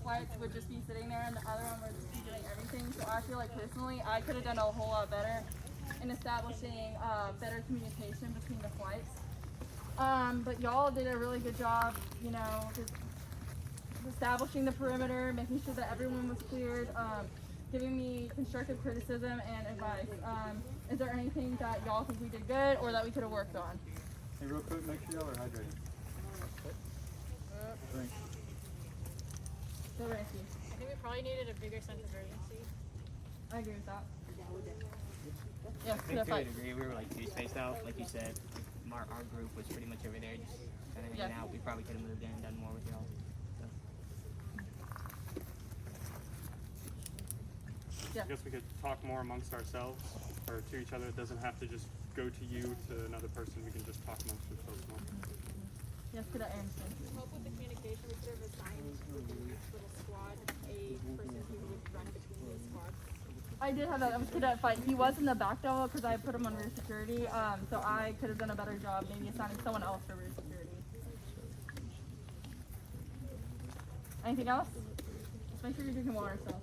flights would just be sitting there and the other one would just be doing everything. So I feel like personally I could have done a whole lot better in establishing better communication between the flights. But y'all did a really good job, you know, just establishing the perimeter, making sure that everyone was cleared, giving me constructive criticism and advice. Is there anything that y'all think we did good or that we could have worked on? Hey, real quick, make sure y'all are hydrated. Drink. So Rancy. I think we probably needed a bigger sense of urgency. I agree with that. Yeah, I think to a degree we were like too spaced out, like you said. Our group was pretty much over there, just kind of hanging out. We probably could have moved in and done more with y'all. So. Yeah. I guess we could talk more amongst ourselves or to each other. It doesn't have to just go to you to another person. We can just talk amongst ourselves more. Yes, could I understand? To help with the communication, we could have assigned within each little squad a person who would run between those squads. I did have that. That was Cadet fight. He was in the back though because I put him on rear security. So I could have done a better job maybe assigning someone else for rear security. Anything else? Just make sure you're drinking water, so.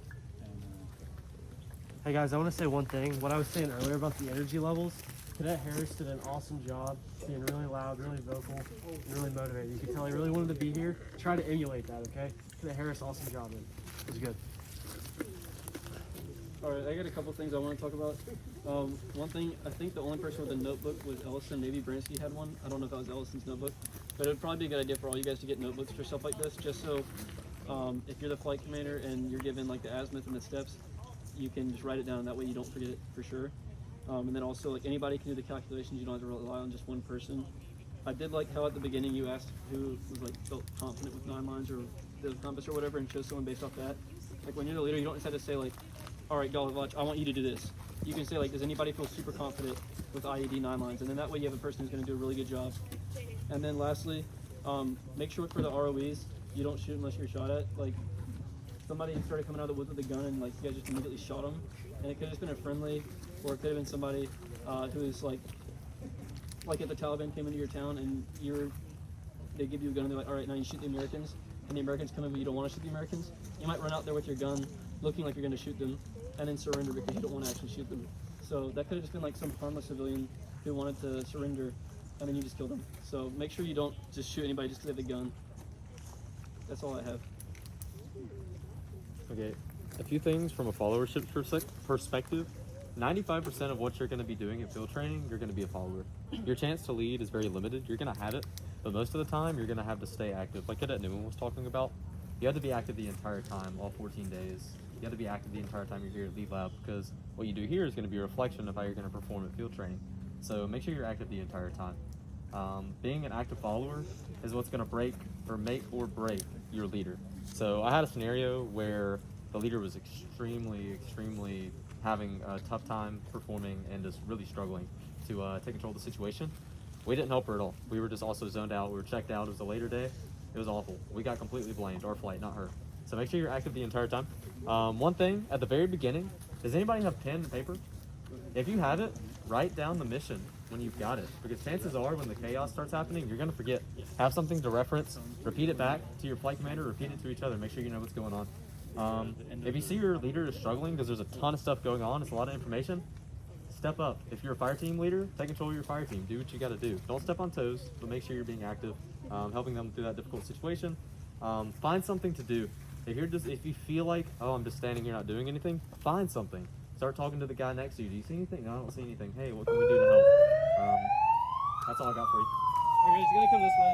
Hey guys, I want to say one thing. What I was saying earlier about the energy levels, Cadet Harris did an awesome job being really loud, really vocal, and really motivated. You could tell he really wanted to be here. Try to emulate that, okay? Cadet Harris, awesome job, man. It was good. All right, I got a couple things I want to talk about. One thing, I think the only person with a notebook was Ellison. Maybe Bransky had one. I don't know if that was Ellison's notebook. But it would probably be a good idea for all you guys to get notebooks for stuff like this, just so if you're the flight commander and you're given like the azimuth and the steps, you can just write it down. That way you don't forget it for sure. And then also, like, anybody can do the calculations. You don't have to rely on just one person. I did like how at the beginning you asked who was like felt confident with 9 lines or the compass or whatever, and chose someone based off that. Like when you're the leader, you don't just have to say like, all right, y'all watch, I want you to do this. You can say like, does anybody feel super confident with IED 9 lines? And then that way you have a person who's going to do a really good job. And then lastly, make sure for the ROEs, you don't shoot unless you're shot at. Like somebody started coming out of the woods with a gun and like you guys just immediately shot them. And it could have just been a friendly, or it could have been somebody who's like if the Taliban came into your town and they give you a gun and they're like, all right, now you shoot the Americans, and the Americans come in but you don't want to shoot the Americans, you might run out there with your gun looking like you're going to shoot them and then surrender because you don't want to actually shoot them. So that could have just been like some harmless civilian who wanted to surrender and then you just killed them. So make sure you don't just shoot anybody just because they have a gun. That's all I have. Okay, a few things from a followership perspective. 95% of what you're going to be doing in field training, you're going to be a follower. Your chance to lead is very limited. You're going to have it, but most of the time, you're going to have to stay active. Like Cadet Newman was talking about, you have to be active the entire time, all 14 days. You have to be active the entire time you're here at LLAB, because what you do here is going to be a reflection of how you're going to perform at field training. So make sure you're active the entire time. Being an active follower is what's going to make or break your leader. So I had a scenario where the leader was extremely having a tough time performing and just really struggling to take control of the situation. We didn't help her at all. We were just also zoned out. We were checked out. It was a later day. It was awful. We got completely blamed, our flight, not her. So make sure you're active the entire time. One thing at the very beginning, does anybody have pen and paper? If you have it, write down the mission when you've got it, because chances are when the chaos starts happening, you're going to forget. Have something to reference, repeat it back to your flight commander, repeat it to each other, make sure you know what's going on. If you see your leader is struggling because there's a ton of stuff going on, it's a lot of information, step up. If you're a fire team leader, take control of your fire team. Do what you got to do. Don't step on toes, but make sure you're being active, helping them through that difficult situation. Find something to do. If you feel like, oh, I'm just standing here not doing anything, find something. Start talking to the guy next to you. Do you see anything? No, I don't see anything. Hey, what can we do to help? That's all I got for you. All right, it's gonna come this way.